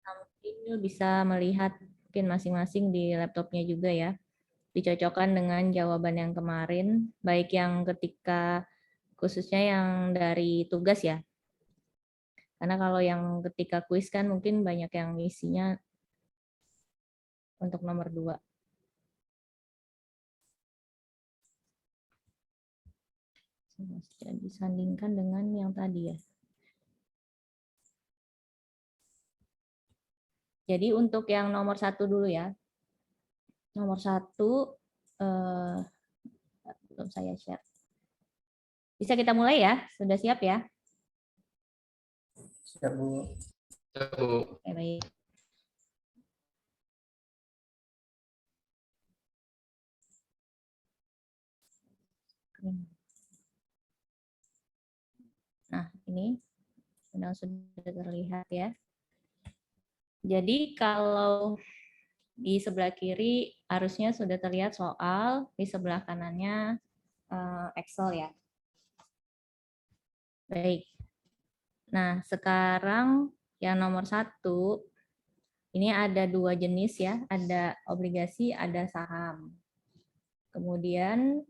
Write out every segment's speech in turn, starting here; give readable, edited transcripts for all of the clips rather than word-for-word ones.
Sambil bisa melihat mungkin masing-masing di laptopnya juga ya. Dicocokkan dengan jawaban yang kemarin, baik yang ketika khususnya yang dari tugas ya. Karena kalau yang ketika kuis kan mungkin banyak yang isinya untuk nomor 2. Disandingkan dengan yang tadi ya. Jadi untuk yang nomor 1 dulu ya. Nomor 1 belum saya share. Bisa kita mulai ya? Sudah siap ya? Siap, Bu. Oke, baik. Nah, ini sudah terlihat ya. Jadi kalau di sebelah kiri harusnya sudah terlihat soal, di sebelah kanannya Excel ya. Baik. Nah, sekarang yang nomor 1, ini ada 2 jenis ya, ada obligasi, ada saham. Kemudian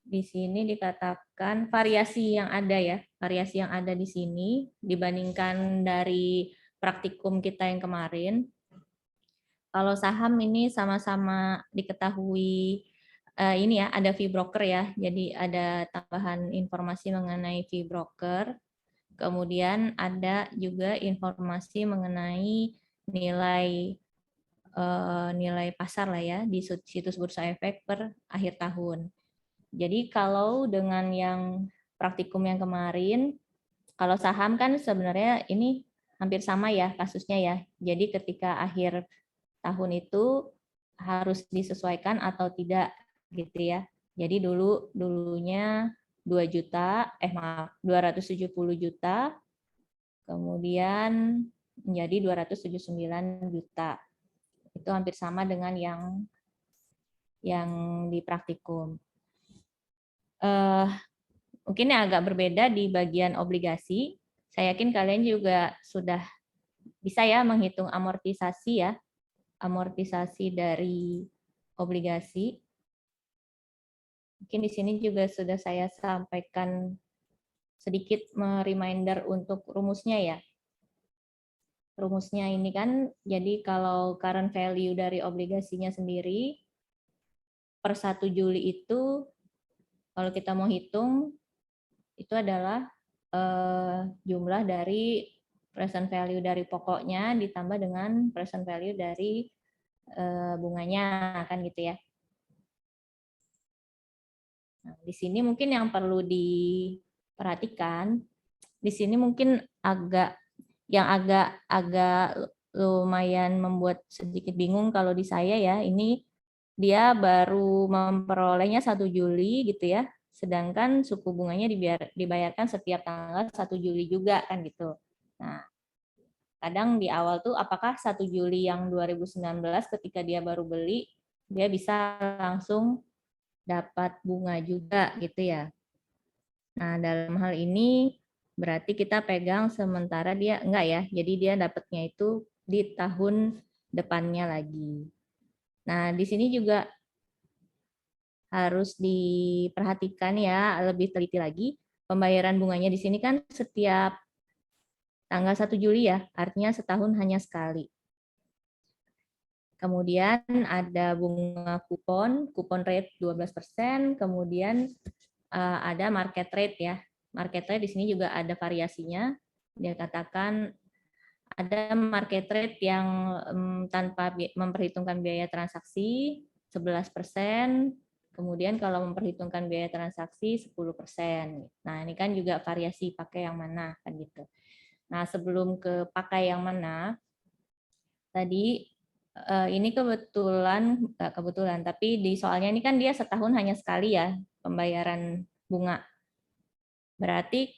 di sini dikatakan variasi yang ada ya, variasi yang ada di sini dibandingkan dari praktikum kita yang kemarin. Kalau saham ini sama-sama diketahui ini ya, ada fee broker ya, jadi ada tambahan informasi mengenai fee broker. Kemudian ada juga informasi mengenai nilai nilai pasar lah ya di situs Bursa Efek per akhir tahun. Jadi kalau dengan yang praktikum yang kemarin, kalau saham kan sebenarnya ini hampir sama ya kasusnya ya. Jadi ketika akhir tahun itu harus disesuaikan atau tidak gitu ya. Jadi dulunya 2 juta, maaf, 270 juta, kemudian menjadi 279 juta. Itu hampir sama dengan yang di praktikum. Mungkin yang agak berbeda di bagian obligasi. Saya yakin kalian juga sudah bisa ya menghitung amortisasi ya, amortisasi dari obligasi. Mungkin di sini juga sudah saya sampaikan sedikit reminder untuk rumusnya ya. Rumusnya ini kan, jadi kalau current value dari obligasinya sendiri per 1 Juli itu, kalau kita mau hitung, itu adalah jumlah dari present value dari pokoknya ditambah dengan present value dari bunganya, kan gitu ya. Nah, di sini mungkin yang perlu diperhatikan, di sini mungkin agak lumayan membuat sedikit bingung kalau di saya ya, ini dia baru memperolehnya 1 Juli gitu ya, sedangkan suku bunganya dibayarkan setiap tanggal 1 Juli juga kan gitu. Nah, kadang di awal tuh apakah 1 Juli yang 2019 ketika dia baru beli, dia bisa langsung dapat bunga juga gitu ya. Nah, dalam hal ini berarti kita pegang sementara dia enggak ya. Jadi dia dapatnya itu di tahun depannya lagi. Nah, di sini juga harus diperhatikan ya, lebih teliti lagi. Pembayaran bunganya di sini kan setiap tanggal 1 Juli ya, artinya setahun hanya sekali. Kemudian ada bunga kupon rate 12%, kemudian ada market rate ya. Market rate di sini juga ada variasinya. Dia katakan ada market rate yang tanpa memperhitungkan biaya transaksi 11%, kemudian kalau memperhitungkan biaya transaksi 10%. Nah, ini kan juga variasi pakai yang mana kan gitu. Nah, sebelum ke pakai yang mana, tadi ini kebetulan, tapi di soalnya ini kan dia setahun hanya sekali ya pembayaran bunga. Berarti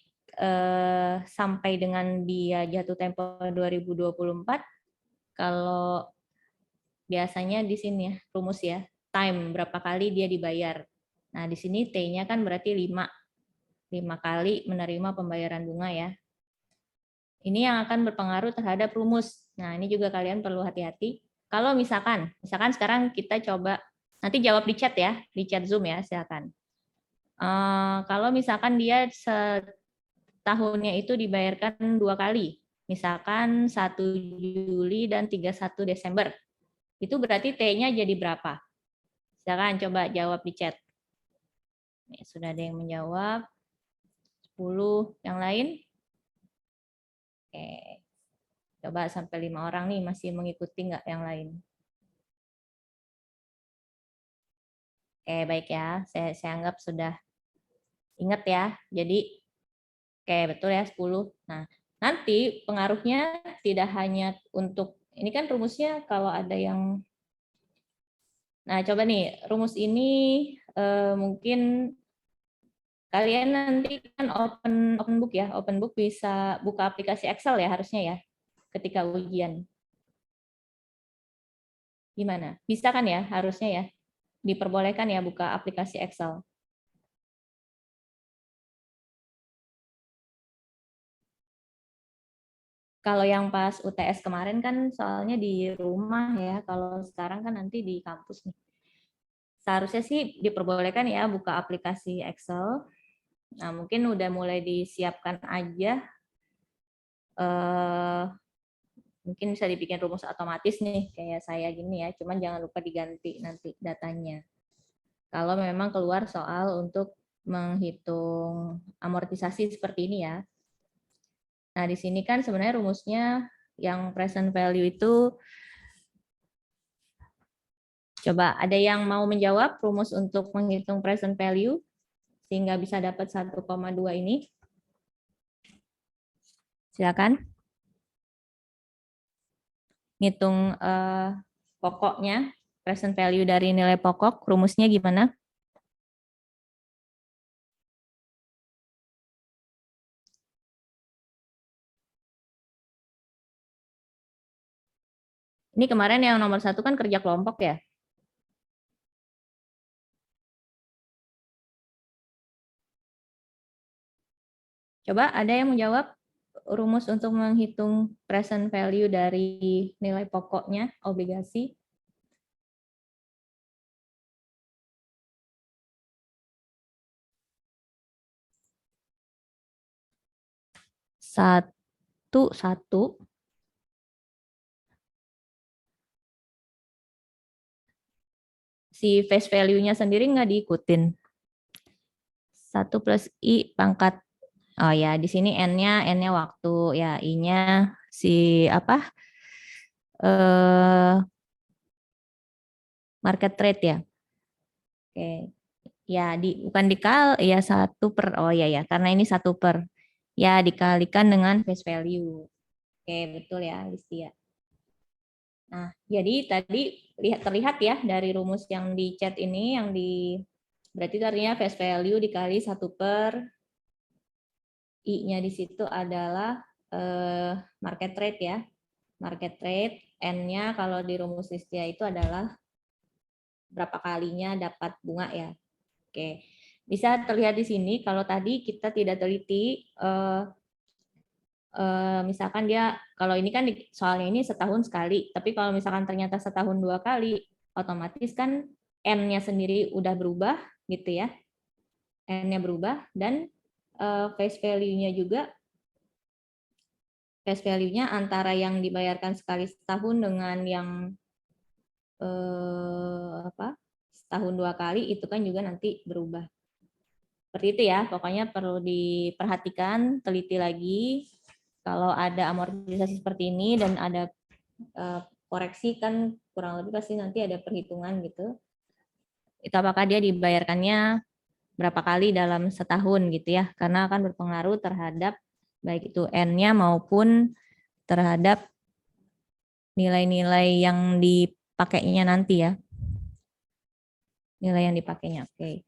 sampai dengan dia jatuh tempo 2024, kalau biasanya di sini ya, rumus ya, time berapa kali dia dibayar. Nah, di sini T-nya kan berarti 5. 5 kali menerima pembayaran bunga ya. Ini yang akan berpengaruh terhadap rumus. Nah, ini juga kalian perlu hati-hati. Kalau misalkan sekarang kita coba, nanti jawab di chat ya, di chat Zoom ya, silakan. Kalau misalkan dia setahunnya itu dibayarkan 2 kali, misalkan 1 Juli dan 31 Desember, itu berarti T-nya jadi berapa? Silakan coba jawab di chat. Nih, sudah ada yang menjawab. 10, yang lain? Oke. Coba sampai 5 orang nih masih mengikuti nggak yang lain? Oke, baik ya. Saya anggap sudah ingat ya. Jadi, oke betul ya 10. Nah, nanti pengaruhnya tidak hanya untuk, ini kan rumusnya kalau ada yang, nah coba nih, rumus ini mungkin kalian nanti kan open book ya, open book bisa buka aplikasi Excel ya harusnya ya, ketika ujian. Gimana? Bisa kan ya harusnya ya? Diperbolehkan ya buka aplikasi Excel. Kalau yang pas UTS kemarin kan soalnya di rumah ya, kalau sekarang kan nanti di kampus nih. Seharusnya sih diperbolehkan ya buka aplikasi Excel. Nah, mungkin udah mulai disiapkan aja. Mungkin bisa dibikin rumus otomatis nih, kayak saya gini ya. Cuman jangan lupa diganti nanti datanya. Kalau memang keluar soal untuk menghitung amortisasi seperti ini ya. Nah, di sini kan sebenarnya rumusnya yang present value itu, coba ada yang mau menjawab rumus untuk menghitung present value sehingga bisa dapat 1,2 ini? Silakan. Ngitung pokoknya, present value dari nilai pokok, rumusnya gimana? Ini kemarin yang nomor 1 kan kerja kelompok ya? Coba ada yang menjawab rumus untuk menghitung present value dari nilai pokoknya obligasi? Satu. Si face value-nya sendiri nggak diikutin. 1 plus I pangkat, oh ya di sini N-nya waktu, ya I-nya si apa? Market rate ya. Oke. Ya, bukan ya 1/, oh ya, karena ini 1/, ya dikalikan dengan face value. Oke, betul ya, Listia. Nah, jadi tadi terlihat ya dari rumus yang di chat ini, berarti artinya face value dikali 1/, I-nya di situ adalah market rate ya. Market rate, N-nya kalau di rumus Listia itu adalah berapa kalinya dapat bunga ya. Oke, bisa terlihat di sini kalau tadi kita tidak teliti, misalkan dia, kalau ini kan soalnya ini setahun sekali, tapi kalau misalkan ternyata setahun 2 kali, otomatis kan N-nya sendiri udah berubah gitu ya, N-nya berubah, dan face value-nya juga, face value-nya antara yang dibayarkan sekali setahun dengan yang setahun 2 kali itu kan juga nanti berubah. Seperti itu ya, pokoknya perlu diperhatikan, teliti lagi. Kalau ada amortisasi seperti ini dan ada koreksi kan kurang lebih pasti nanti ada perhitungan gitu. Itu apakah dia dibayarkannya berapa kali dalam setahun gitu ya, karena akan berpengaruh terhadap baik itu N-nya maupun terhadap nilai-nilai yang dipakainya nanti ya. Nilai yang dipakainya. Oke.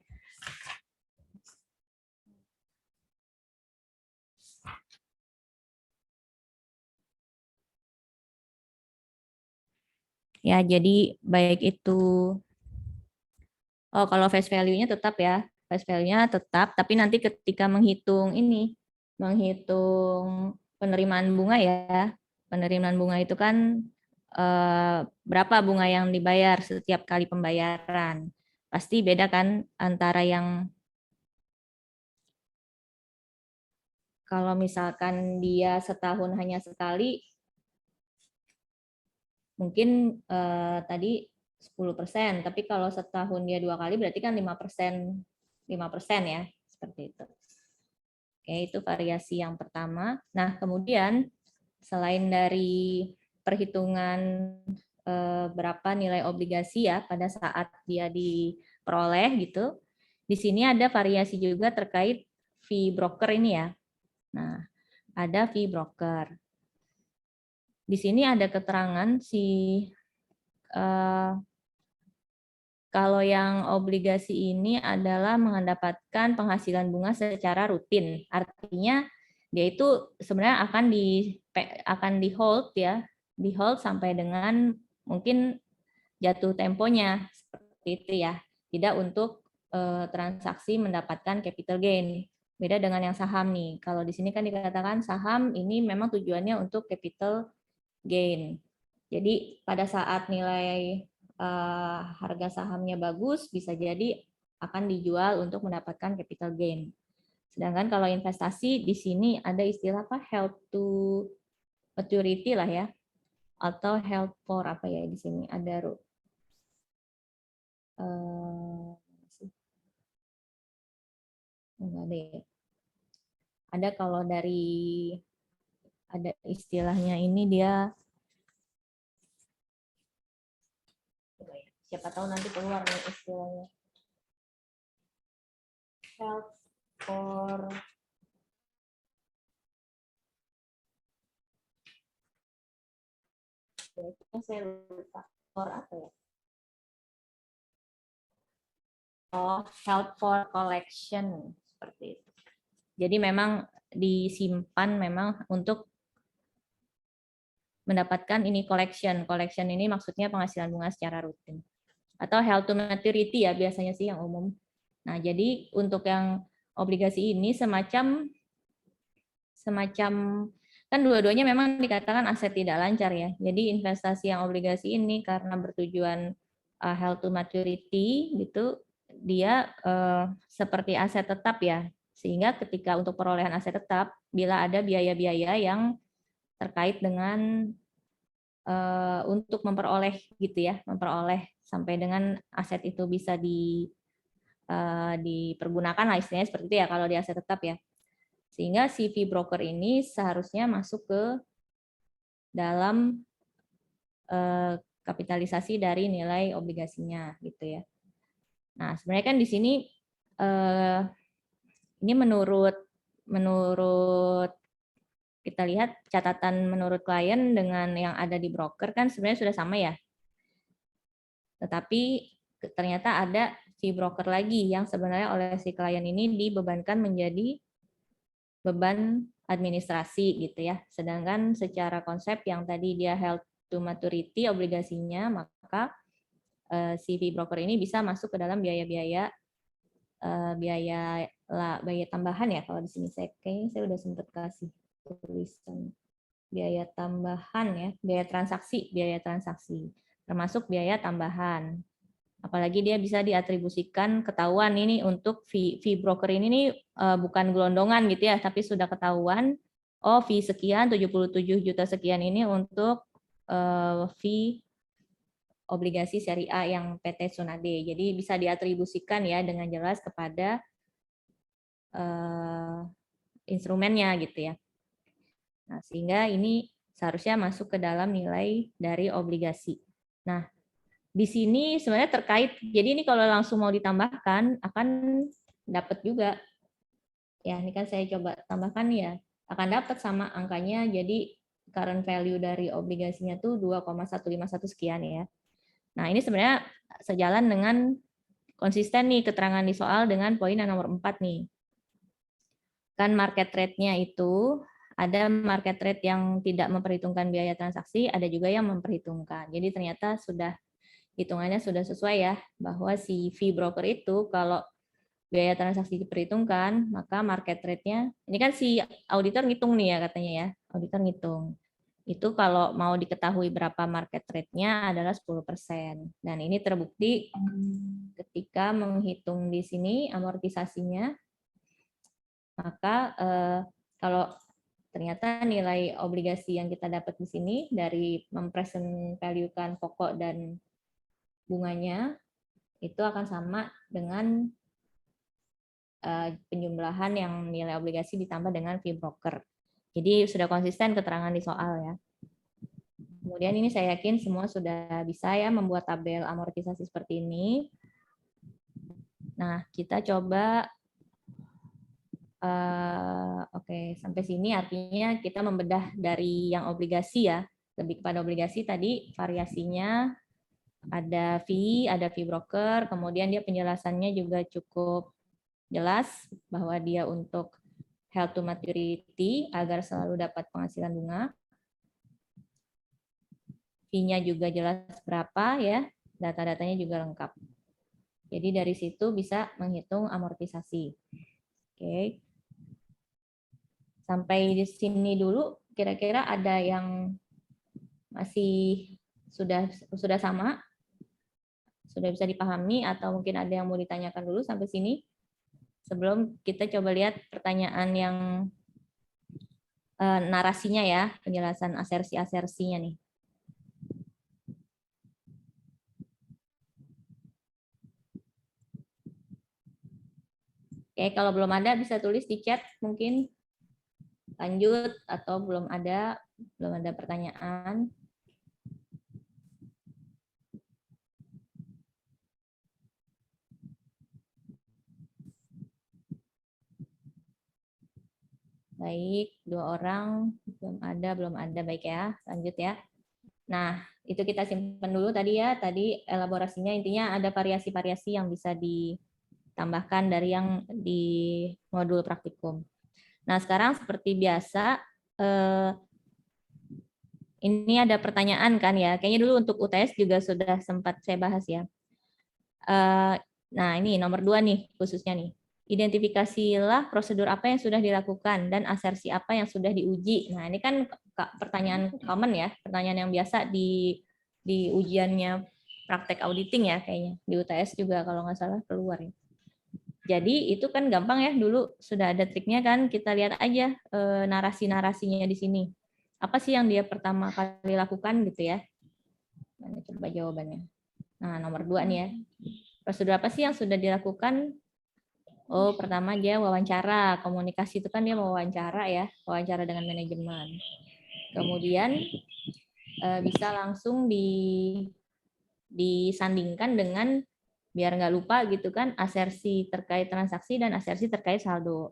Ya, jadi baik itu, oh kalau face value-nya tetap ya, Face value-nya tetap, tapi nanti ketika menghitung penerimaan bunga ya, penerimaan bunga itu kan berapa bunga yang dibayar setiap kali pembayaran. Pasti beda kan antara yang kalau misalkan dia setahun hanya sekali, mungkin tadi 10%, tapi kalau setahun dia 2 kali berarti kan 5%, 5% ya, seperti itu. Oke, itu variasi yang pertama. Nah, kemudian selain dari perhitungan berapa nilai obligasi ya pada saat dia diperoleh gitu, di sini ada variasi juga terkait fee broker ini ya. Nah, ada fee broker. Di sini ada keterangan kalau yang obligasi ini adalah mendapatkan penghasilan bunga secara rutin. Artinya dia itu sebenarnya akan di hold ya, di hold sampai dengan mungkin jatuh temponya seperti itu ya. Tidak untuk transaksi mendapatkan capital gain. Beda dengan yang saham nih. Kalau di sini kan dikatakan saham ini memang tujuannya untuk capital gain. Jadi pada saat nilai harga sahamnya bagus, bisa jadi akan dijual untuk mendapatkan capital gain. Sedangkan kalau investasi di sini ada istilah apa, held to maturity lah ya, atau held for apa ya di sini ada enggak ada ya. Ada kalau dari ada istilahnya ini dia siapa tahu nanti keluar nih istilahnya. Held for itu saya lupa for apa ya. Oh, held for collection seperti itu. Jadi memang disimpan memang untuk mendapatkan ini collection. Collection ini maksudnya penghasilan bunga secara rutin. Atau held to maturity ya biasanya sih yang umum. Nah, jadi untuk yang obligasi ini semacam kan dua-duanya memang dikatakan aset tidak lancar ya. Jadi investasi yang obligasi ini karena bertujuan held to maturity gitu, dia seperti aset tetap ya. Sehingga ketika untuk perolehan aset tetap, bila ada biaya-biaya yang terkait dengan untuk memperoleh gitu ya, memperoleh sampai dengan aset itu bisa dipergunakan lah istilahnya seperti itu ya kalau di aset tetap ya. Sehingga si fee broker ini seharusnya masuk ke dalam kapitalisasi dari nilai obligasinya gitu ya. Nah, sebenarnya kan di sini ini menurut kita lihat catatan menurut klien dengan yang ada di broker kan sebenarnya sudah sama ya. Tetapi ternyata ada fee broker lagi yang sebenarnya oleh si klien ini dibebankan menjadi beban administrasi gitu ya. Sedangkan secara konsep yang tadi dia held to maturity obligasinya, maka si fee broker ini bisa masuk ke dalam biaya-biaya biaya tambahan ya. Kalau di sini kayaknya saya udah sempat kasih tulisan biaya tambahan ya, biaya transaksi termasuk biaya tambahan. Apalagi dia bisa diatribusikan ketahuan ini untuk fee broker ini nih bukan gelondongan gitu ya, tapi sudah ketahuan oh fee sekian 77 juta sekian ini untuk fee obligasi seri A yang PT Tsunade. Jadi bisa diatribusikan ya dengan jelas kepada instrumennya gitu ya. Nah, sehingga ini seharusnya masuk ke dalam nilai dari obligasi. Nah, di sini sebenarnya terkait, jadi ini kalau langsung mau ditambahkan akan dapat juga. Ya, ini kan saya coba tambahkan ya, akan dapat sama angkanya, jadi current value dari obligasinya tuh 2,151 sekian ya. Nah, ini sebenarnya sejalan dengan konsisten nih keterangan di soal dengan poin yang nomor 4 nih. Kan market rate-nya itu ada market rate yang tidak memperhitungkan biaya transaksi, ada juga yang memperhitungkan. Jadi ternyata hitungannya sudah sesuai ya, bahwa si fee broker itu kalau biaya transaksi diperhitungkan, maka market rate-nya, ini kan si auditor ngitung nih ya katanya ya, auditor ngitung. Itu kalau mau diketahui berapa market rate-nya adalah 10%. Dan ini terbukti ketika menghitung di sini amortisasinya, maka kalau ternyata nilai obligasi yang kita dapat di sini dari mempresent value-kan pokok dan bunganya itu akan sama dengan penjumlahan yang nilai obligasi ditambah dengan fee broker. Jadi sudah konsisten keterangan di soal ya. Kemudian ini saya yakin semua sudah bisa ya membuat tabel amortisasi seperti ini. Nah, kita coba oke, sampai sini artinya kita membedah dari yang obligasi ya. Lebih kepada obligasi tadi variasinya ada fee broker, kemudian dia penjelasannya juga cukup jelas bahwa dia untuk held to maturity agar selalu dapat penghasilan bunga. Fee-nya juga jelas berapa ya, data-datanya juga lengkap. Jadi dari situ bisa menghitung amortisasi. Oke. Sampai di sini dulu kira-kira ada yang masih sudah sama? Sudah bisa dipahami atau mungkin ada yang mau ditanyakan dulu sampai sini? Sebelum kita coba lihat pertanyaan yang narasinya ya, penjelasan asersi-asersinya nih. Oke, kalau belum ada bisa tulis di chat mungkin lanjut atau belum ada pertanyaan. Baik, 2 orang belum ada baik ya, lanjut ya. Nah, itu kita simpan dulu tadi ya, tadi elaborasinya intinya ada variasi-variasi yang bisa ditambahkan dari yang di modul praktikum. Nah, sekarang seperti biasa, ini ada pertanyaan kan ya, kayaknya dulu untuk UTS juga sudah sempat saya bahas ya. Nah, ini nomor 2 nih, khususnya nih. Identifikasilah prosedur apa yang sudah dilakukan dan asersi apa yang sudah diuji. Nah, ini kan pertanyaan common ya, pertanyaan yang biasa di ujiannya praktek auditing ya kayaknya. Di UTS juga kalau nggak salah keluar ya. Jadi itu kan gampang ya, dulu sudah ada triknya kan, kita lihat aja narasi-narasinya di sini. Apa sih yang dia pertama kali lakukan gitu ya. Mana coba jawabannya. Nah, nomor 2 nih ya. Prosedur apa sih yang sudah dilakukan? Oh, pertama dia wawancara. Komunikasi itu kan dia wawancara ya, wawancara dengan manajemen. Kemudian bisa langsung disandingkan dengan, biar nggak lupa gitu kan, asersi terkait transaksi dan asersi terkait saldo.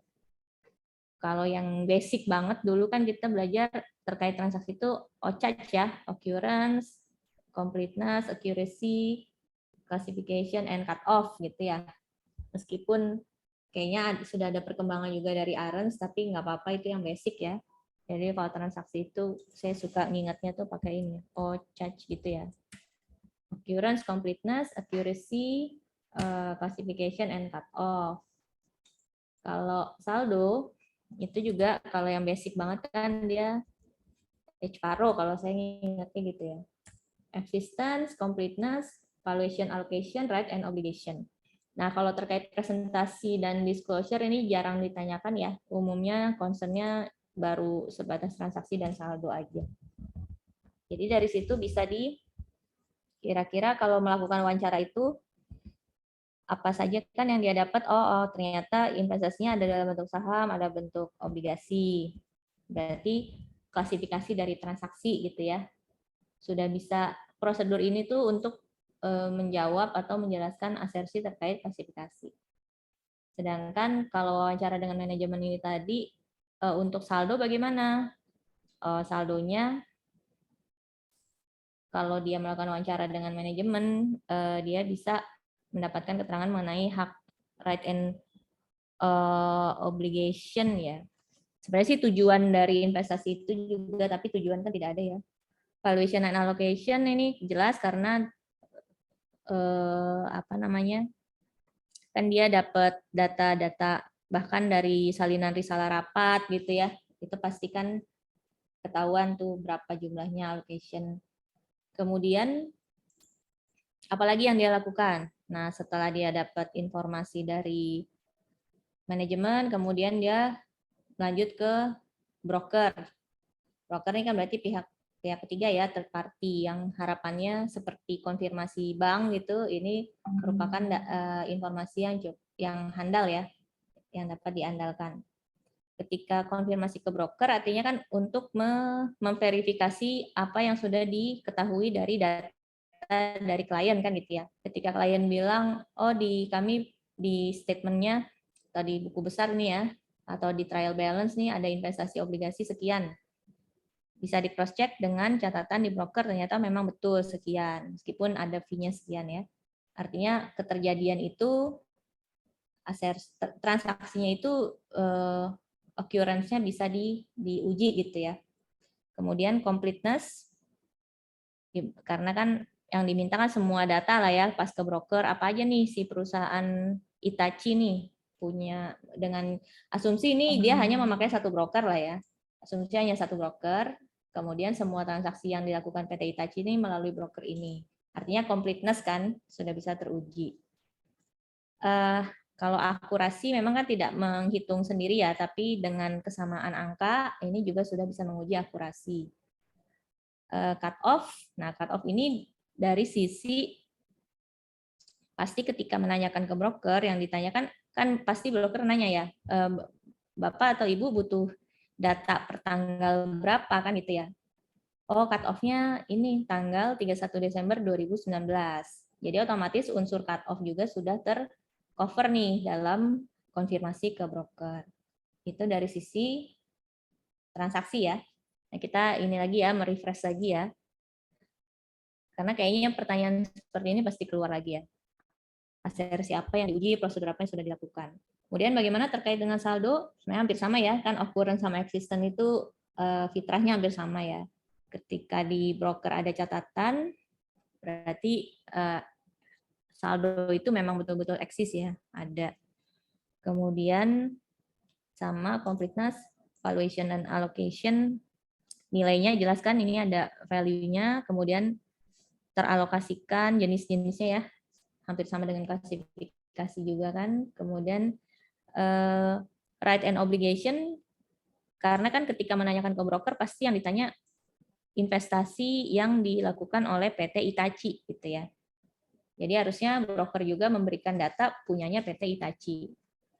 Kalau yang basic banget dulu kan kita belajar terkait transaksi itu OCAC ya, occurrence, completeness, accuracy, classification, and cut off gitu ya. Meskipun kayaknya sudah ada perkembangan juga dari Arens, tapi nggak apa-apa, itu yang basic ya. Jadi kalau transaksi itu saya suka ngingatnya tuh pakai ini, OCAC gitu ya. Occurrence, completeness, accuracy, classification, and cut off. Kalau saldo itu juga kalau yang basic banget kan dia HPARO kalau saya ingatnya gitu ya. Existence, completeness, valuation allocation, right and obligation. Nah, kalau terkait presentasi dan disclosure ini jarang ditanyakan ya. Umumnya concern-nya baru sebatas transaksi dan saldo aja. Jadi dari situ bisa kira-kira kalau melakukan wawancara itu apa saja kan yang dia dapat? Oh, ternyata investasinya ada dalam bentuk saham, ada bentuk obligasi. Berarti klasifikasi dari transaksi gitu ya. Sudah bisa prosedur ini tuh untuk menjawab atau menjelaskan asersi terkait klasifikasi. Sedangkan kalau wawancara dengan manajemen ini tadi, untuk saldo bagaimana? Saldonya kalau dia melakukan wawancara dengan manajemen, dia bisa mendapatkan keterangan mengenai hak, right and obligation ya. Sebenarnya sih tujuan dari investasi itu juga, tapi tujuan kan tidak ada ya. Valuation and allocation ini jelas karena apa namanya, kan dia dapat data-data bahkan dari salinan risalah rapat gitu ya, itu pastikan ketahuan tuh berapa jumlahnya allocation. Kemudian apalagi yang dia lakukan? Nah, setelah dia dapat informasi dari manajemen, kemudian dia lanjut ke broker. Broker ini kan berarti pihak ketiga ya, third party, yang harapannya seperti konfirmasi bank gitu, ini merupakan informasi yang handal ya, yang dapat diandalkan. Ketika konfirmasi ke broker artinya kan untuk memverifikasi apa yang sudah diketahui dari data dari klien kan gitu ya. Ketika klien bilang, oh di kami di statementnya atau di buku besar nih ya, atau di trial balance nih ada investasi obligasi sekian. Bisa di cross check dengan catatan di broker ternyata memang betul sekian, meskipun ada fee-nya sekian ya. Artinya keterjadian itu transaksinya itu occurrence-nya bisa diuji gitu ya. Kemudian completeness, karena kan yang diminta kan semua data lah ya pas ke broker, apa aja nih si perusahaan Itachi nih punya, dengan asumsi ini dia hanya memakai satu broker lah ya. Asumsi hanya satu broker, kemudian semua transaksi yang dilakukan PT Itachi ini melalui broker ini. Artinya completeness kan sudah bisa teruji. Kalau akurasi memang kan tidak menghitung sendiri ya, tapi dengan kesamaan angka ini juga sudah bisa menguji akurasi. Cut off, nah cut off ini dari sisi pasti ketika menanyakan ke broker, yang ditanyakan kan pasti broker nanya ya, Bapak atau Ibu butuh data per tanggal berapa kan gitu ya. Oh, cut off-nya ini tanggal 31 Desember 2019. Jadi otomatis unsur cut off juga sudah tercover nih dalam konfirmasi ke broker. Itu dari sisi transaksi ya. Nah, kita ini lagi ya, merefresh lagi ya. Karena kayaknya pertanyaan seperti ini pasti keluar lagi ya. Asersi apa yang diuji, prosedur apa yang sudah dilakukan. Kemudian bagaimana terkait dengan saldo? Sebenarnya hampir sama ya, kan occurrence sama existent itu fitrahnya hampir sama ya. Ketika di broker ada catatan, berarti saldo itu memang betul-betul eksis ya, ada. Kemudian sama completeness, valuation dan allocation, nilainya jelaskan ini ada value-nya, kemudian teralokasikan jenis-jenisnya ya, hampir sama dengan klasifikasi juga kan. Kemudian right and obligation, karena kan ketika menanyakan ke broker pasti yang ditanya investasi yang dilakukan oleh PT Itachi gitu ya. Jadi harusnya broker juga memberikan data punyanya PT Itachi,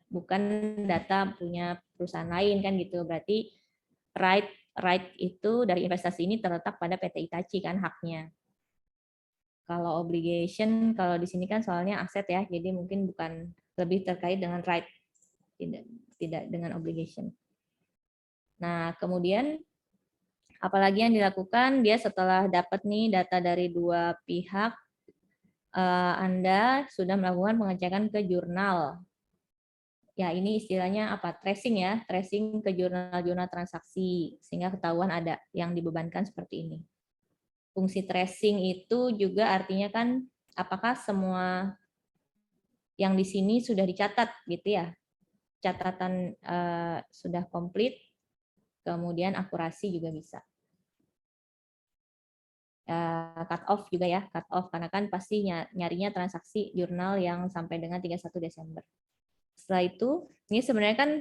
bukan data punya perusahaan lain kan gitu. Berarti right itu dari investasi ini terletak pada PT Itachi kan haknya. Kalau obligation, kalau di sini kan soalnya aset ya, jadi mungkin bukan lebih terkait dengan right, tidak dengan obligation. Nah, kemudian apalagi yang dilakukan, dia setelah dapat nih data dari dua pihak, Anda sudah melakukan pengecekan ke jurnal. Ya, ini istilahnya apa? Tracing ya, tracing ke jurnal-jurnal transaksi, sehingga ketahuan ada yang dibebankan seperti ini. Fungsi tracing itu juga artinya kan apakah semua yang di sini sudah dicatat gitu ya. Catatan sudah komplit, kemudian akurasi juga bisa. Cut off juga ya, cut off karena kan pasti nyarinya transaksi jurnal yang sampai dengan 31 Desember. Setelah itu, ini sebenarnya kan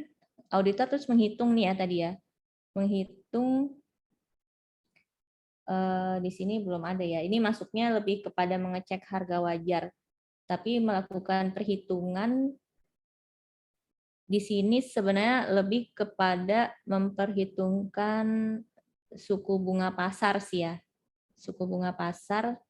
auditor terus menghitung nih ya tadi ya. Menghitung di sini belum ada ya. Ini masuknya lebih kepada mengecek harga wajar. Tapi melakukan perhitungan di sini sebenarnya lebih kepada memperhitungkan suku bunga pasar sih ya. Suku bunga pasar,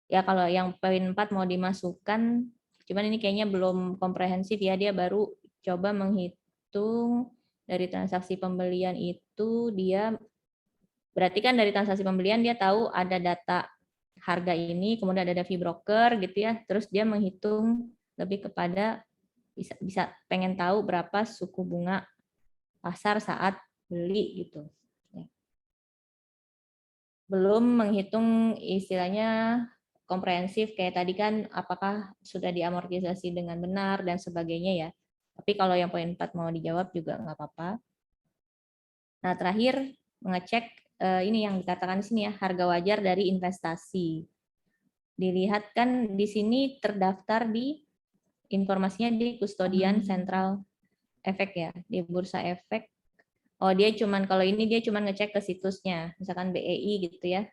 ya kalau yang poin 4 mau dimasukkan, cuman ini kayaknya belum komprehensif ya, dia baru coba menghitung dari transaksi pembelian itu, dia berarti kan dari transaksi pembelian dia tahu ada data harga ini, kemudian ada fee broker gitu ya, terus dia menghitung lebih kepada bisa pengen tahu berapa suku bunga pasar saat beli gitu. Belum menghitung istilahnya komprehensif kayak tadi kan apakah sudah diamortisasi dengan benar dan sebagainya ya. Tapi kalau yang poin 4 mau dijawab juga nggak apa-apa. Nah, terakhir mengecek ini yang dikatakan di sini ya, harga wajar dari investasi. Dilihat kan di sini terdaftar di informasinya di Custodian Central Efek ya, di Bursa Efek. Oh, dia cuman kalau ini dia cuman ngecek ke situsnya, misalkan BEI gitu ya,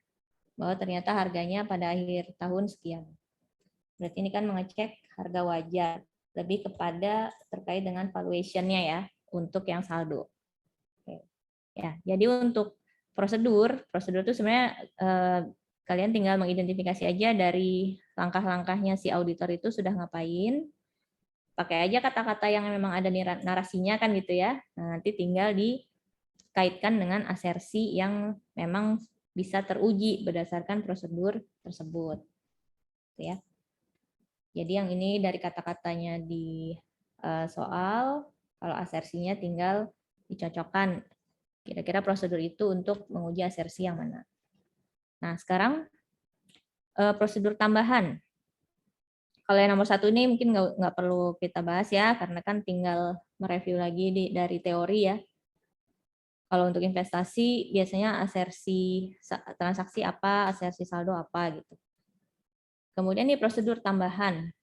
bahwa ternyata harganya pada akhir tahun sekian. Berarti ini kan mengecek harga wajar, lebih kepada terkait dengan valuation-nya ya, untuk yang saldo. Oke. Ya, jadi untuk prosedur itu sebenarnya kalian tinggal mengidentifikasi aja dari langkah-langkahnya si auditor itu sudah ngapain. Pakai aja kata-kata yang memang ada narasinya kan gitu ya. Nah, nanti tinggal dikaitkan dengan asersi yang memang bisa teruji berdasarkan prosedur tersebut. Ya. Jadi yang ini dari kata-katanya di soal, kalau asersinya tinggal dicocokkan. Kira-kira prosedur itu untuk menguji asersi yang mana. Nah, sekarang prosedur tambahan. Kalau yang nomor 1 ini mungkin nggak perlu kita bahas ya, karena kan tinggal mereview lagi dari teori ya. Kalau untuk investasi, biasanya asersi transaksi apa, asersi saldo apa gitu. Kemudian nih prosedur tambahan.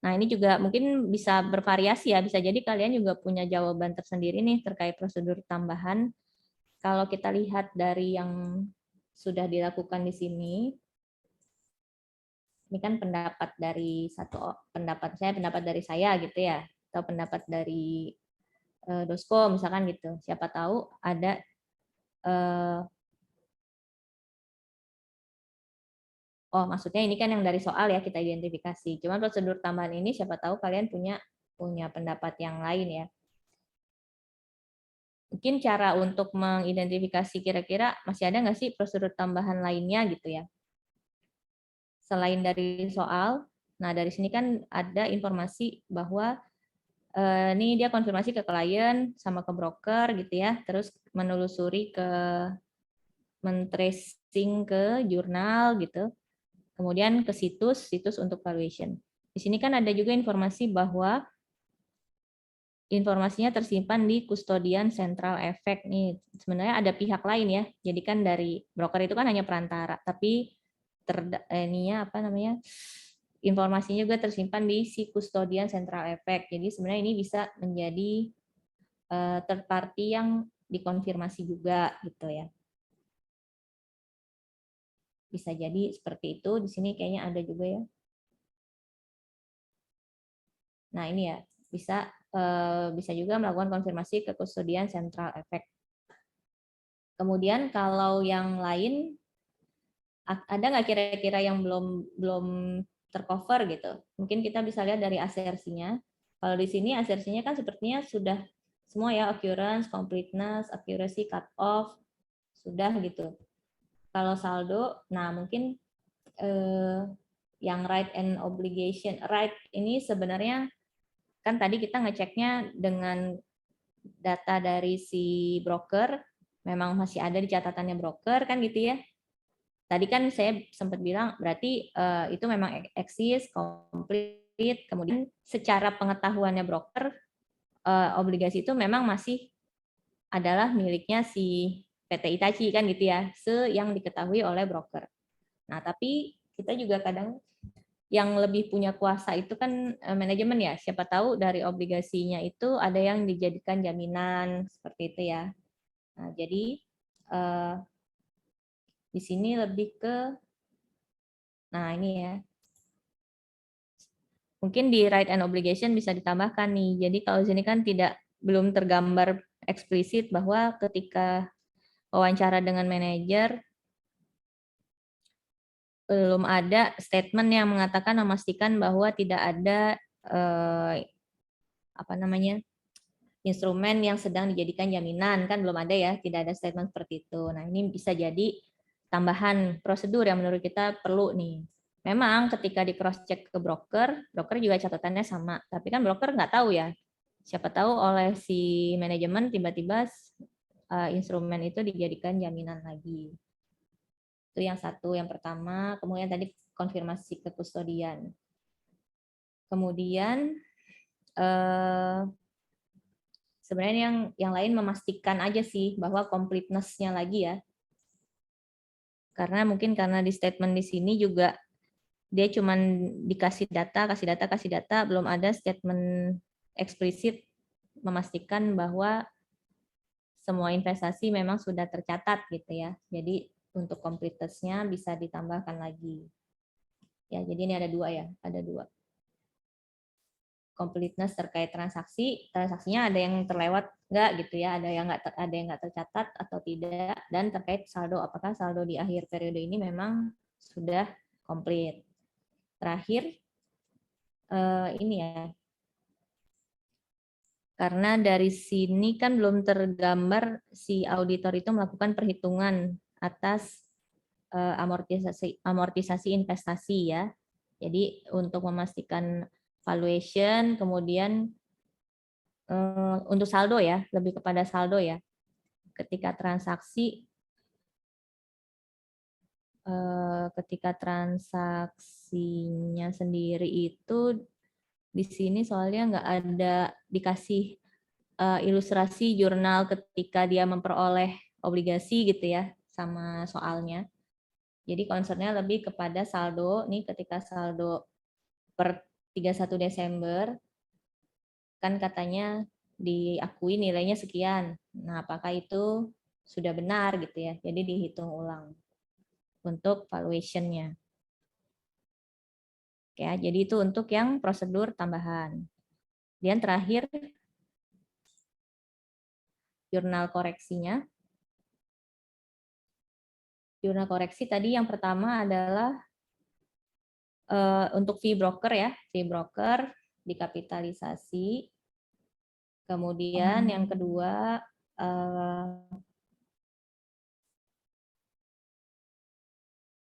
Nah, ini juga mungkin bisa bervariasi ya, bisa jadi kalian juga punya jawaban tersendiri nih terkait prosedur tambahan. Kalau kita lihat dari yang sudah dilakukan di sini, ini kan pendapat dari pendapat dari saya gitu ya, atau pendapat dari Dosko misalkan gitu. Siapa tahu ada oh maksudnya ini kan yang dari soal ya kita identifikasi. Cuman prosedur tambahan ini siapa tahu kalian punya pendapat yang lain ya. Mungkin cara untuk mengidentifikasi kira-kira masih ada nggak sih prosedur tambahan lainnya gitu ya. Selain dari soal, nah dari sini kan ada informasi bahwa ini dia konfirmasi ke klien sama ke broker gitu ya, terus menelusuri men-tracing ke jurnal gitu, kemudian ke situs untuk valuation. Di sini kan ada juga informasi bahwa informasinya tersimpan di Custodian Central Efek nih. Sebenarnya ada pihak lain ya. Jadi kan dari broker itu kan hanya perantara, tapi apa namanya? Informasinya juga tersimpan di si Custodian Central Efek. Jadi sebenarnya ini bisa menjadi third party yang dikonfirmasi juga gitu ya. Bisa jadi seperti itu. Di sini kayaknya ada juga ya. Nah, ini ya, bisa juga melakukan konfirmasi ke Custodian Central Efek. Kemudian kalau yang lain ada nggak kira-kira yang belum tercover gitu? Mungkin kita bisa lihat dari asersinya. Kalau di sini asersinya kan sepertinya sudah semua ya, occurrence, completeness, accuracy, cut off, sudah gitu. Kalau saldo, nah mungkin yang right and obligation. Right ini sebenarnya kan tadi kita ngeceknya dengan data dari si broker, memang masih ada di catatannya broker kan gitu ya. Tadi kan saya sempat bilang berarti itu memang eksis, komplit, kemudian secara pengetahuannya broker, obligasi itu memang masih adalah miliknya si PT Itachi kan gitu ya, yang diketahui oleh broker. Nah, tapi kita juga kadang yang lebih punya kuasa itu kan manajemen ya. Siapa tahu dari obligasinya itu ada yang dijadikan jaminan seperti itu ya. Nah, jadi di sini lebih ke, nah ini ya. Mungkin di right and obligation bisa ditambahkan nih. Jadi kalau di sini kan belum tergambar eksplisit bahwa ketika wawancara dengan manajer belum ada statement yang memastikan bahwa tidak ada apa namanya instrumen yang sedang dijadikan jaminan, kan belum ada ya, tidak ada statement seperti itu. Nah, ini bisa jadi tambahan prosedur yang menurut kita perlu nih. Memang ketika di cross check ke broker juga catatannya sama, tapi kan broker nggak tahu ya. Siapa tahu oleh si manajemen tiba-tiba instrumen itu dijadikan jaminan lagi. Itu yang satu, yang pertama. Kemudian tadi konfirmasi ke kustodian. Kemudian sebenarnya yang lain memastikan aja sih bahwa completeness-nya lagi ya. Karena mungkin karena di statement di sini juga dia cuman dikasih data, kasih data, belum ada statement eksplisit memastikan bahwa semua investasi memang sudah tercatat gitu ya. Jadi untuk completeness-nya bisa ditambahkan lagi. Ya, jadi ini ada dua ya, ada dua. Completeness terkait transaksinya ada yang terlewat nggak gitu ya, ada yang nggak tercatat atau tidak, dan terkait saldo, apakah saldo di akhir periode ini memang sudah komplit. Terakhir ini ya, karena dari sini kan belum tergambar si auditor itu melakukan perhitungan atas amortisasi investasi ya. Jadi untuk memastikan valuation, kemudian untuk saldo ya, lebih kepada saldo ya. Ketika transaksinya sendiri itu di sini soalnya nggak ada dikasih ilustrasi jurnal ketika dia memperoleh obligasi gitu ya sama soalnya. Jadi concernnya lebih kepada saldo nih, ketika saldo per 31 Desember kan katanya diakui nilainya sekian. Nah, apakah itu sudah benar gitu ya? Jadi dihitung ulang untuk valuation-nya. Oke, jadi itu untuk yang prosedur tambahan. Dan terakhir jurnal koreksinya. Jurnal koreksi tadi yang pertama adalah untuk fee broker ya, fee broker dikapitalisasi. Kemudian yang kedua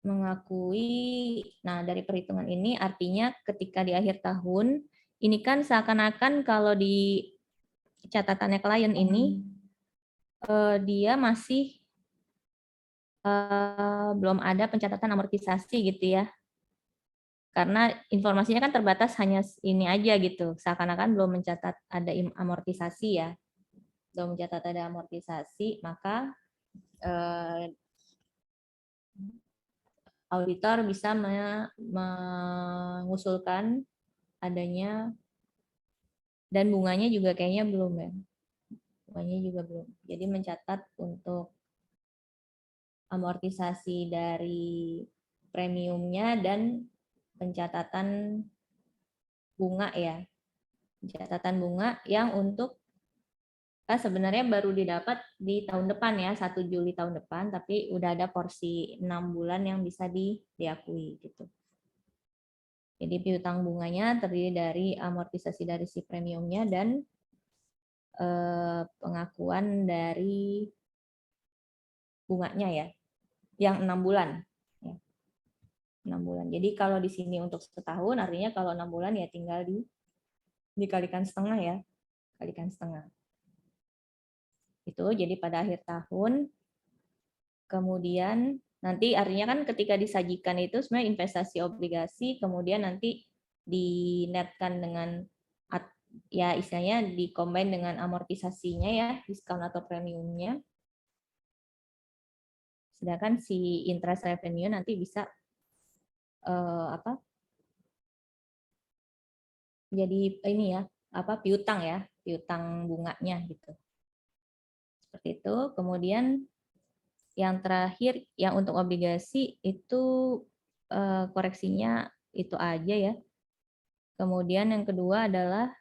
mengakui, nah dari perhitungan ini artinya ketika di akhir tahun, ini kan seakan-akan kalau di catatannya klien ini, dia masih belum ada pencatatan amortisasi gitu ya. Karena informasinya kan terbatas hanya ini aja gitu, seakan-akan belum mencatat ada amortisasi ya. Belum mencatat ada amortisasi, maka auditor bisa mengusulkan adanya, dan bunganya juga kayaknya belum ya. Bunganya juga belum. Jadi mencatat untuk amortisasi dari premiumnya dan pencatatan bunga ya. Pencatatan bunga yang untuk sebenarnya baru didapat di tahun depan ya, 1 Juli tahun depan, tapi udah ada porsi 6 bulan yang bisa diakui gitu. Jadi piutang bunganya terdiri dari amortisasi dari si premiumnya dan pengakuan dari bunganya ya, yang 6 bulan. Ya, 6 bulan. Jadi kalau di sini untuk setahun, artinya kalau 6 bulan ya tinggal dikalikan setengah ya, kalikan setengah. Itu jadi pada akhir tahun, kemudian nanti artinya kan ketika disajikan itu sebenarnya investasi obligasi, kemudian nanti dinetkan dengan ya istilahnya dikombin dengan amortisasinya ya, diskon atau premiumnya. Sedangkan si interest revenue nanti bisa jadi ini ya, piutang bunganya gitu. Seperti itu. Kemudian yang terakhir yang untuk obligasi itu koreksinya itu aja ya. Kemudian yang kedua adalah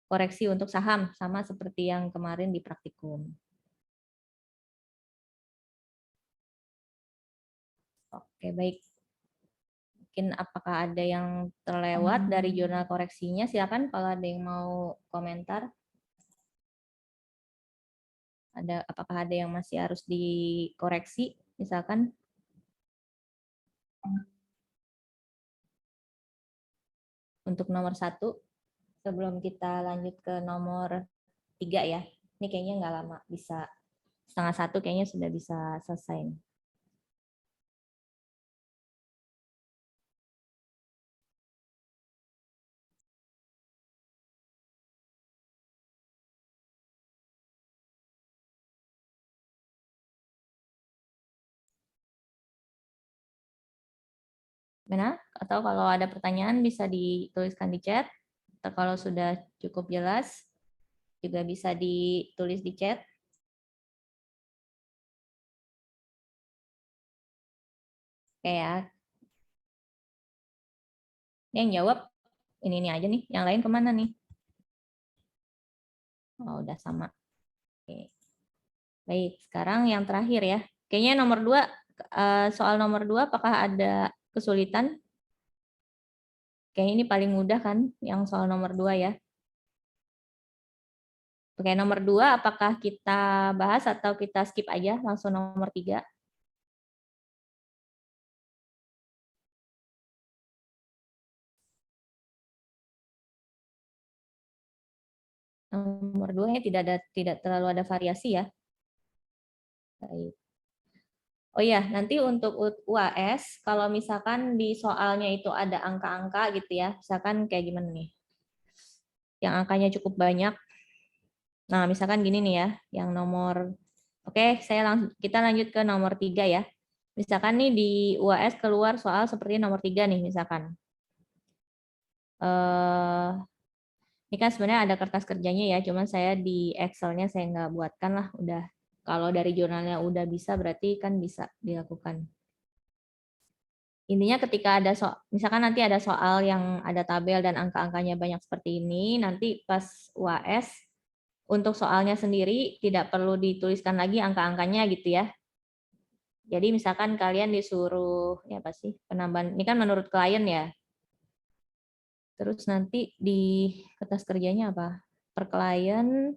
koreksi untuk saham, sama seperti yang kemarin di praktikum. Oke, baik. Mungkin apakah ada yang terlewat dari jurnal koreksinya? Silakan kalau ada yang mau komentar. Apakah ada yang masih harus dikoreksi? Misalkan untuk nomor 1, sebelum kita lanjut ke nomor 3 ya. Ini kayaknya nggak lama, bisa setengah 1 kayaknya sudah bisa selesai. Gimana? Atau kalau ada pertanyaan bisa dituliskan di chat. Atau kalau sudah cukup jelas juga bisa ditulis di chat. Oke ya. Ini yang jawab ini aja nih. Yang lain kemana nih? Oh, udah sama. Oke. Baik, sekarang yang terakhir ya. Kayaknya nomor 2, soal nomor 2 apakah ada kesulitan? Kayaknya ini paling mudah kan, yang soal nomor 2 ya. Oke, nomor 2 apakah kita bahas atau kita skip aja langsung nomor 3? Nomor 2 ya tidak terlalu ada variasi ya. Baik. Oh iya, nanti untuk UAS, kalau misalkan di soalnya itu ada angka-angka gitu ya, misalkan kayak gimana nih, yang angkanya cukup banyak. Nah, misalkan gini nih ya, yang nomor, oke, kita lanjut ke nomor 3 ya. Misalkan nih di UAS keluar soal seperti nomor 3 nih, misalkan. Ini kan sebenarnya ada kertas kerjanya ya, cuman saya di Excel-nya saya nggak buatkan lah, udah. Kalau dari jurnalnya udah bisa, berarti kan bisa dilakukan. Intinya ketika ada misalkan nanti ada soal yang ada tabel dan angka-angkanya banyak seperti ini, nanti pas UAS untuk soalnya sendiri tidak perlu dituliskan lagi angka-angkanya gitu ya. Jadi misalkan kalian disuruh ya apa sih penambahan ini kan menurut klien ya. Terus nanti di kertas kerjanya apa? Per klien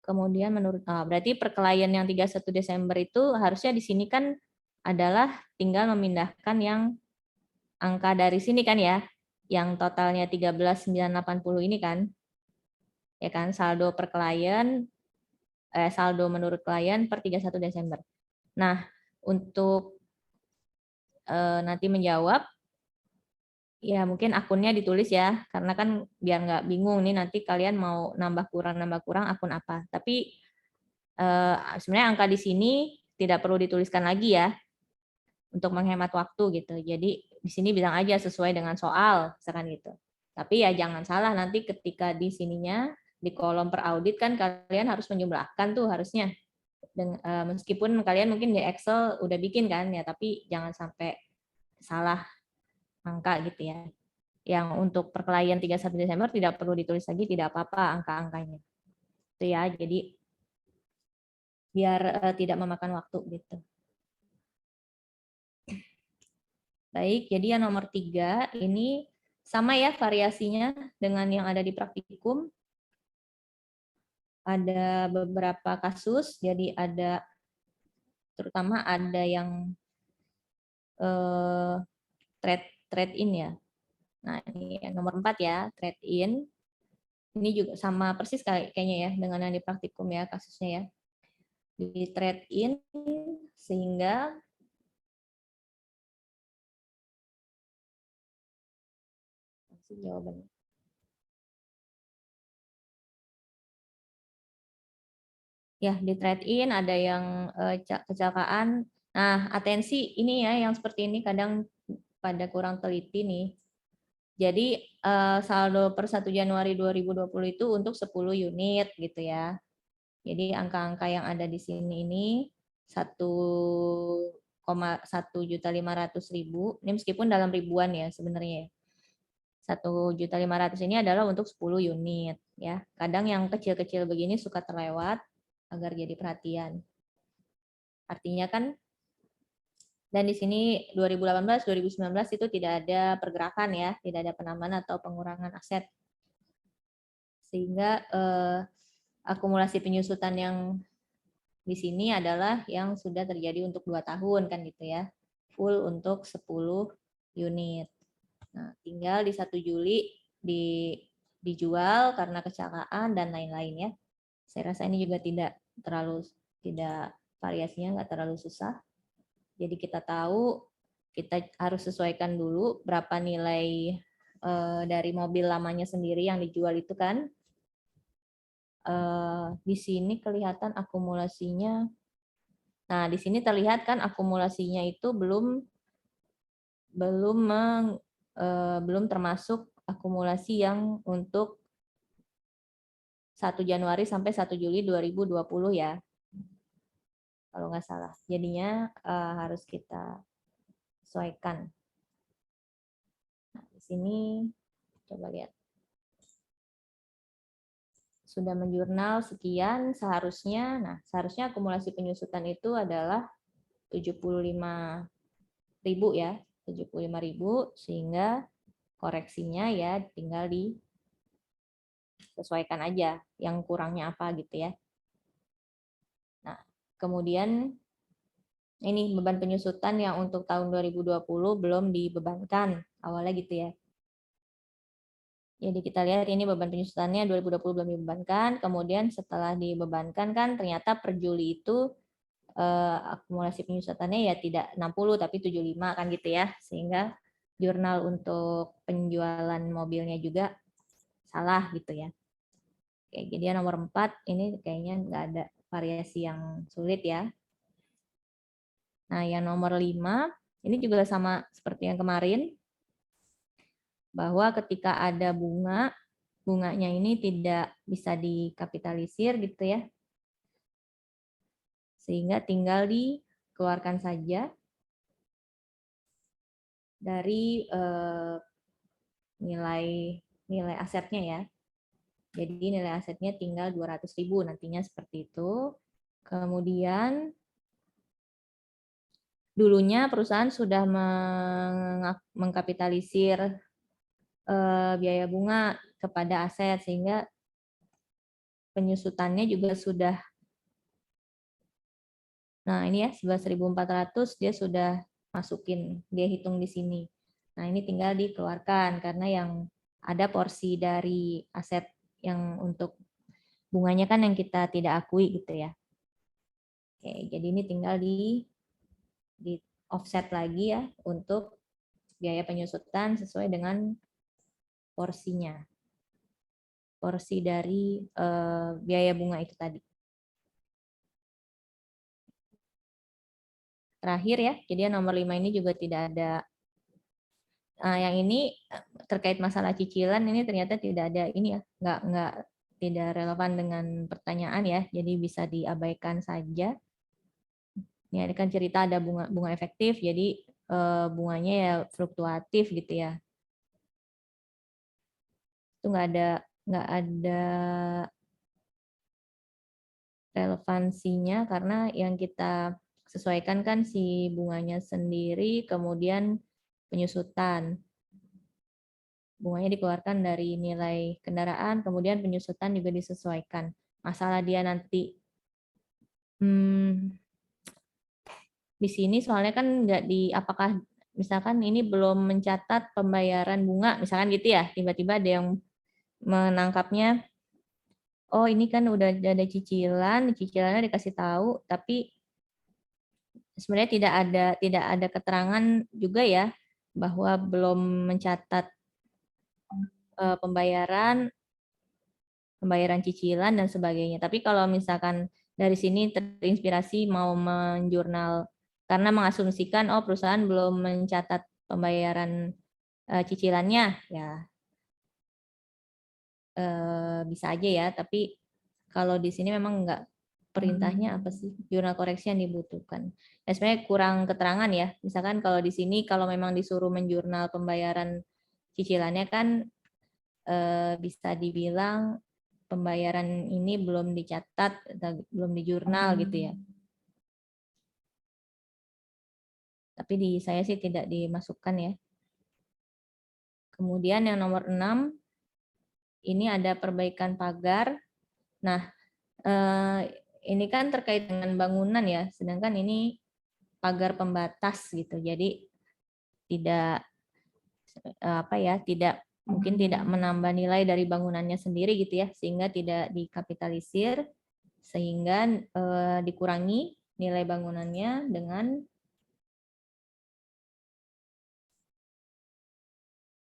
kemudian menurut berarti per klien yang 31 Desember itu harusnya di sini kan adalah tinggal memindahkan yang angka dari sini kan ya, yang totalnya 13.980 ini kan, ya kan, saldo per klien, saldo menurut klien per 31 Desember. Nah, untuk nanti menjawab, ya mungkin akunnya ditulis ya, karena kan biar nggak bingung nih nanti kalian mau nambah kurang akun apa. Tapi sebenarnya angka di sini tidak perlu dituliskan lagi ya, untuk menghemat waktu gitu. Jadi di sini bilang aja sesuai dengan soal, misalkan gitu. Tapi ya jangan salah nanti ketika di sininya di kolom per audit kan kalian harus menjumlahkan tuh harusnya. Meskipun kalian mungkin di Excel udah bikin kan ya, tapi jangan sampai salah angka gitu ya. Yang untuk per klien 31 Desember tidak perlu ditulis lagi, tidak apa-apa angka-angkanya. Itu ya, jadi biar tidak memakan waktu gitu. Baik, jadi yang nomor 3 ini sama ya variasinya dengan yang ada di praktikum. Ada beberapa kasus, jadi ada terutama ada yang trade in ya. Nah, ini yang nomor 4 ya, trade in. Ini juga sama persis kayaknya ya dengan yang di praktikum ya kasusnya ya. Di trade in sehingga jawabannya. Ya, di trade in ada yang kecelakaan. Nah, atensi ini ya yang seperti ini kadang pada kurang teliti nih. Jadi saldo per 1 Januari 2020 itu untuk 10 unit gitu ya. Jadi angka-angka yang ada di sini ini 1,1.500.000. Ini meskipun dalam ribuan ya sebenarnya. 1.500.000 ini adalah untuk 10 unit ya. Kadang yang kecil-kecil begini suka terlewat agar jadi perhatian. Artinya kan dan di sini 2018 2019 itu tidak ada pergerakan ya, tidak ada penambahan atau pengurangan aset. Sehingga akumulasi penyusutan yang di sini adalah yang sudah terjadi untuk 2 tahun kan gitu ya. Full untuk 10 unit. Nah, tinggal di 1 Juli dijual karena kecelakaan dan lain-lain ya. Saya rasa ini juga tidak variasinya nggak terlalu susah. Jadi kita tahu kita harus sesuaikan dulu berapa nilai dari mobil lamanya sendiri yang dijual itu kan. Di sini kelihatan akumulasinya. Nah, di sini terlihat kan akumulasinya itu belum belum termasuk akumulasi yang untuk 1 Januari sampai 1 Juli 2020 ya. Kalau nggak salah. Jadinya harus kita sesuaikan. Nah, di sini coba lihat. Sudah menjurnal sekian, seharusnya akumulasi penyusutan itu adalah 75.000 ya, 75.000, sehingga koreksinya ya tinggal disesuaikan aja yang kurangnya apa gitu ya. Nah, kemudian ini beban penyusutan yang untuk tahun 2020 belum dibebankan awalnya gitu ya. Jadi kita lihat ini beban penyusutannya 2020 belum dibebankan, kemudian setelah dibebankan kan ternyata per Juli itu akumulasi penyusutannya ya tidak 60 tapi 75 kan gitu ya. Sehingga jurnal untuk penjualan mobilnya juga salah gitu ya. Oke, jadi yang nomor 4 ini kayaknya nggak ada variasi yang sulit ya. Nah, yang nomor 5 ini juga sama seperti yang kemarin, bahwa ketika ada bunganya ini tidak bisa dikapitalisir gitu ya. Sehingga tinggal dikeluarkan saja dari nilai asetnya ya. Jadi nilai asetnya tinggal 200.000 nantinya seperti itu. Kemudian dulunya perusahaan sudah mengkapitalisir biaya bunga kepada aset sehingga penyusutannya juga sudah, nah ini ya 11.400 dia sudah masukin, dia hitung di sini. Nah ini tinggal dikeluarkan karena yang ada porsi dari aset yang untuk bunganya kan yang kita tidak akui gitu ya. Oke, jadi ini tinggal di offset lagi ya untuk biaya penyusutan sesuai dengan porsinya. Porsi dari biaya bunga itu tadi. Terakhir ya, jadi yang nomor 5 ini juga tidak ada. Yang ini terkait masalah cicilan ini ternyata tidak ada ini ya, tidak relevan dengan pertanyaan ya, jadi bisa diabaikan saja. Ini kan cerita ada bunga efektif, jadi bunganya ya fluktuatif gitu ya. Itu nggak ada relevansinya karena yang kita sesuaikan kan si bunganya sendiri, kemudian penyusutan. Bunganya dikeluarkan dari nilai kendaraan, kemudian penyusutan juga disesuaikan. Masalah dia nanti di sini soalnya kan nggak apakah misalkan ini belum mencatat pembayaran bunga, misalkan gitu ya, tiba-tiba ada yang menangkapnya, oh ini kan udah ada cicilannya dikasih tahu, tapi sebenarnya tidak ada keterangan juga ya bahwa belum mencatat pembayaran cicilan dan sebagainya. Tapi kalau misalkan dari sini terinspirasi mau menjurnal karena mengasumsikan oh perusahaan belum mencatat pembayaran cicilannya, ya bisa aja ya. Tapi kalau di sini memang enggak, perintahnya apa sih, jurnal koreksi yang dibutuhkan. Ya, sebenarnya kurang keterangan ya. Misalkan kalau di sini kalau memang disuruh menjurnal pembayaran cicilannya kan bisa dibilang pembayaran ini belum dicatat, belum di jurnal gitu ya. Tapi di saya sih tidak dimasukkan ya. Kemudian yang nomor 6, ini ada perbaikan pagar. Nah, ini kan terkait dengan bangunan ya, sedangkan ini pagar pembatas gitu. Jadi tidak mungkin tidak menambah nilai dari bangunannya sendiri gitu ya, sehingga tidak dikapitalisir, sehingga dikurangi nilai bangunannya dengan